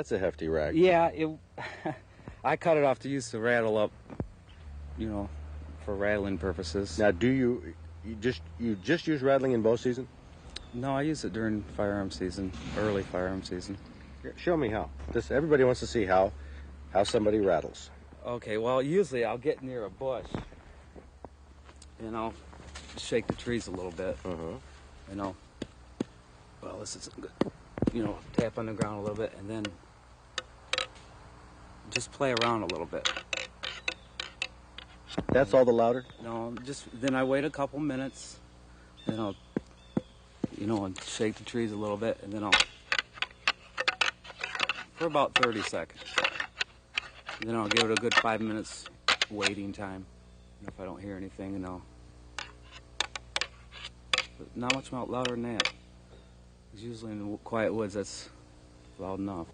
That's a hefty rack. Yeah, I cut it off to use to rattle up, for rattling purposes. Now, do you just use rattling in bow season? No, I use it during firearm season, early firearm season. Show me how. Everybody wants to see how somebody rattles. Okay, well, usually I'll get near a bush and I'll shake the trees a little bit. Well, this isn't good. Tap on the ground a little bit and then just play around a little bit. That's all the louder? No, then I wait a couple minutes, then I'll, and shake the trees a little bit, and then for about 30 seconds. And then I'll give it a good 5 minutes waiting time. And if I don't hear anything, but not much louder than that. Because usually in the quiet woods, that's loud enough.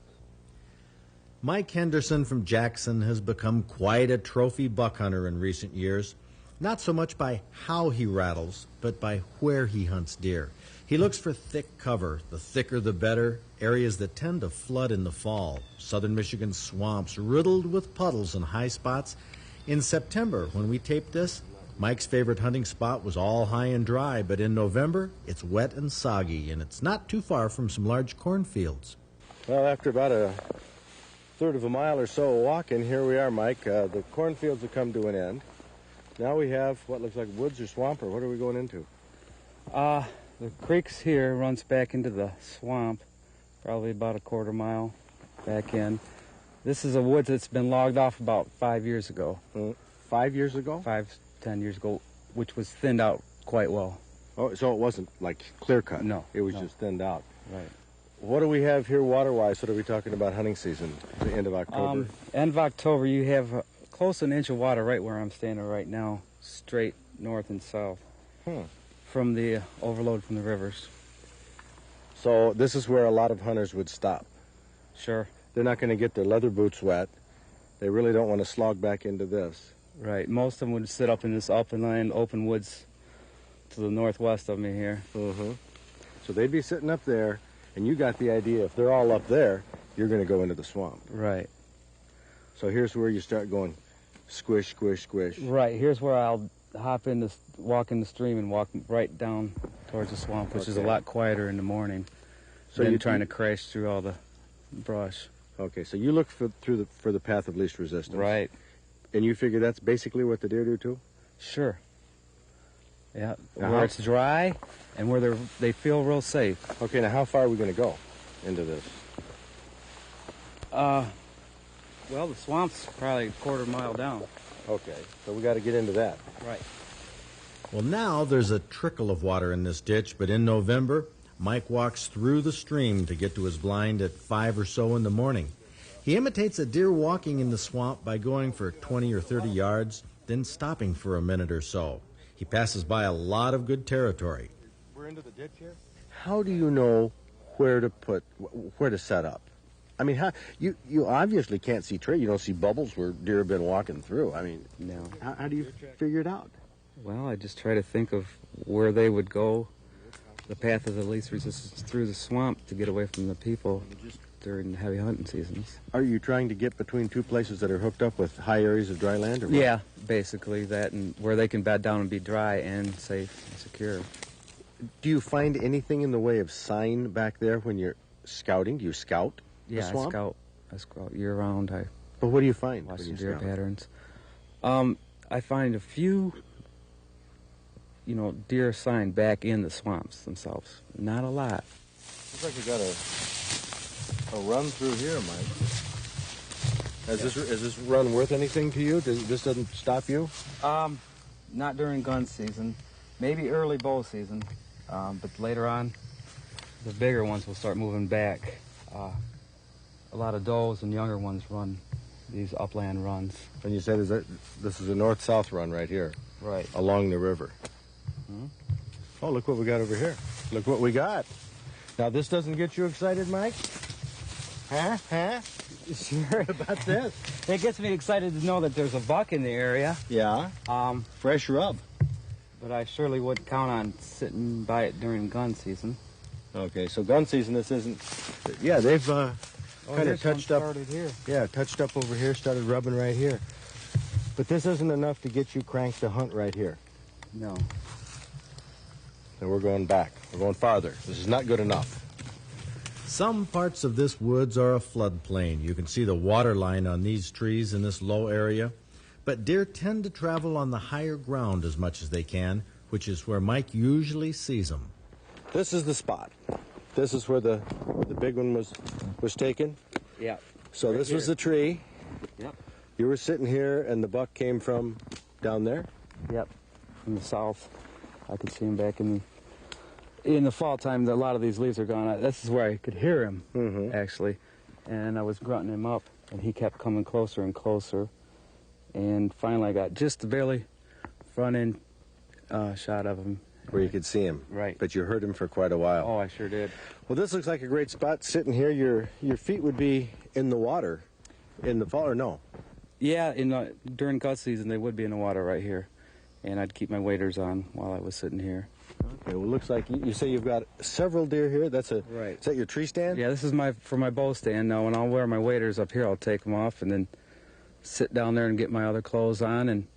Mike Henderson from Jackson has become quite a trophy buck hunter in recent years, not so much by how he rattles, but by where he hunts deer. He looks for thick cover, the thicker the better, areas that tend to flood in the fall, southern Michigan swamps riddled with puddles and high spots. In September, when we taped this, Mike's favorite hunting spot was all high and dry, but in November, it's wet and soggy, and it's not too far from some large cornfields. Well, after about a third of a mile or so walking, here we are, Mike. The cornfields have come to an end. Now we have what looks like woods or swamp, or what are we going into? The creek's here, runs back into the swamp, probably about a quarter mile back in. This is a woods that's been logged off about 5 years ago. 5 years ago? 10 years ago, which was thinned out quite well. Oh, so it wasn't like clear cut? No. It was just thinned out. Right. What do we have here water-wise? What are we talking about hunting season, the end of October? End of October, you have close to an inch of water right where I'm standing right now, straight north and south from the overload from the rivers. So this is where a lot of hunters would stop. Sure. They're not going to get their leather boots wet. They really don't want to slog back into this. Right. Most of them would sit up in this upland, open woods to the northwest of me here. So they'd be sitting up there, and you got the idea, if they're all up there, you're going to go into the swamp. Right. So here's where you start going squish, squish, squish. Right. Here's where I'll walk in the stream and walk right down towards the swamp, which is a lot quieter in the morning. So you're trying to crash through all the brush. Okay, so you look for the path of least resistance. Right. And you figure that's basically what the deer do too? Sure. Yeah, where it's dry and where they feel real safe. Okay, now how far are we going to go into this? Well, the swamp's probably a quarter mile down. Okay, so we got to get into that. Right. Well, now there's a trickle of water in this ditch, but in November, Mike walks through the stream to get to his blind at 5 or so in the morning. He imitates a deer walking in the swamp by going for 20 or 30 yards, then stopping for a minute or so. He passes by a lot of good territory. We're into the ditch here? How do you know where to set up? I mean, you obviously can't see trees. You don't see bubbles where deer have been walking through. I mean, no. How do you figure it out? Well, I just try to think of where they would go, the path of the least resistance through the swamp to get away from the people during the heavy hunting seasons. Are you trying to get between two places that are hooked up with high areas of dry land? Or what? Yeah, basically that, and where they can bed down and be dry and safe and secure. Do you find anything in the way of sign back there when you're scouting? Do you scout the swamp? I scout year-round. But what do you find watch when the you deer scout? patterns. I find a few, deer sign back in the swamps themselves. Not a lot. Looks like we got a run through here, Mike. Is this run worth anything to you? This doesn't stop you? Not during gun season. Maybe early bow season. But later on, the bigger ones will start moving back. A lot of does and younger ones run these upland runs. And you said this is a north-south run right here. Right. Along the river. Oh, look what we got over here. Look what we got. Now, this doesn't get you excited, Mike? Huh? Sure. About this? It gets me excited to know that there's a buck in the area. Yeah. Fresh rub. But I surely wouldn't count on sitting by it during gun season. Okay, so gun season, this isn't... Yeah, they've... kind of touched up. Started here. Yeah, touched up over here, started rubbing right here. But this isn't enough to get you cranked to hunt right here. No. And we're going back. We're going farther. This is not good enough. Some parts of this woods are a floodplain. You can see the water line on these trees in this low area. But deer tend to travel on the higher ground as much as they can, which is where Mike usually sees them. This is the spot. This is where the big one was taken. Yeah. So Right this here. was the tree. Yep. You were sitting here, and the buck came from down there. Yep. From the south. I could see him back in the fall time. A lot of these leaves are gone. This is where I could hear him, actually. And I was grunting him up, and he kept coming closer and closer. And finally, I got just the barely front end shot of him. Where you could see him. Right. But you heard him for quite a while. Oh, I sure did. Well, this looks like a great spot. Sitting here, your feet would be in the water in the fall, or no? Yeah, during gut season, they would be in the water right here. And I'd keep my waders on while I was sitting here. Okay, well, looks like you say you've got several deer here. Right. Is that your tree stand? Yeah, this is for my bow stand now. When I'll wear my waders up here, I'll take them off and then sit down there and get my other clothes on. And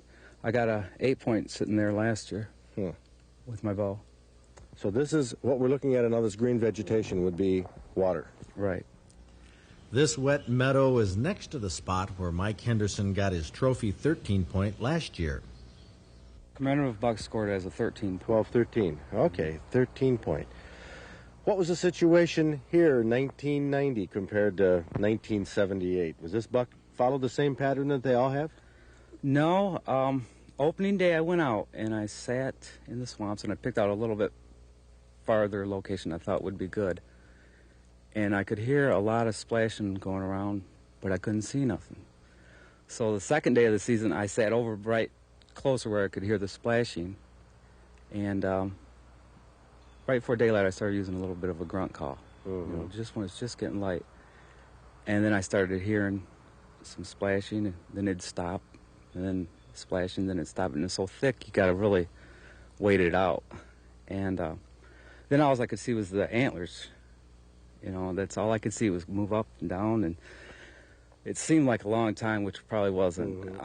I got a 8-point sitting there last year with my bow. So this is what we're looking at, and all this green vegetation would be water. Right. This wet meadow is next to the spot where Mike Henderson got his trophy 13-point last year. Commemorative buck scored as a 13. 12, 13. Okay, 13-point. What was the situation here in 1990 compared to 1978? Was this buck follow the same pattern that they all have? No. Opening day, I went out and I sat in the swamps and I picked out a little bit farther location I thought would be good. And I could hear a lot of splashing going around, but I couldn't see nothing. So the second day of the season, I sat over right closer where I could hear the splashing. And right before daylight, I started using a little bit of a grunt call. Just when it's just getting light. And then I started hearing some splashing, and then it'd stop, and then splashing, then it'd stop. And it's so thick, you got to really wait it out. And then all I could see was the antlers. That's all I could see was move up and down, and it seemed like a long time, which probably wasn't.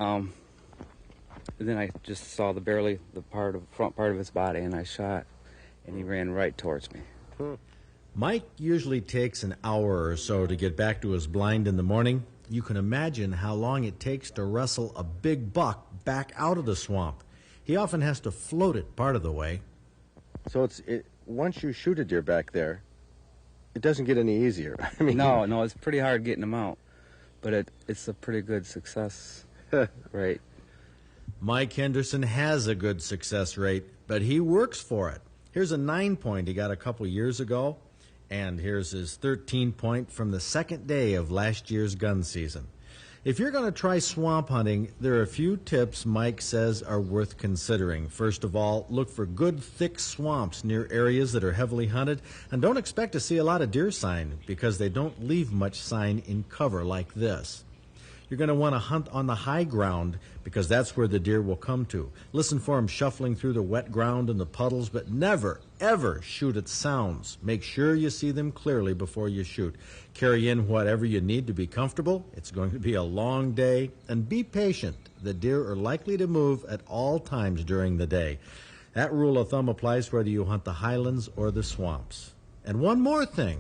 And then I just saw the front part of his body, and I shot, and he ran right towards me. Mike usually takes an hour or so to get back to his blind in the morning. You can imagine how long it takes to wrestle a big buck back out of the swamp. He often has to float it part of the way. So once you shoot a deer back there, it doesn't get any easier. I mean, No, it's pretty hard getting them out, but it's a pretty good success rate. Mike Henderson has a good success rate, but he works for it. Here's a 9-point he got a couple years ago, and here's his 13-point from the second day of last year's gun season. If you're going to try swamp hunting, there are a few tips Mike says are worth considering. First of all, look for good, thick swamps near areas that are heavily hunted, and don't expect to see a lot of deer sign because they don't leave much sign in cover like this. You're going to want to hunt on the high ground because that's where the deer will come to. Listen for them shuffling through the wet ground and the puddles, but never, ever shoot at sounds. Make sure you see them clearly before you shoot. Carry in whatever you need to be comfortable. It's going to be a long day. And be patient. The deer are likely to move at all times during the day. That rule of thumb applies whether you hunt the highlands or the swamps. And one more thing.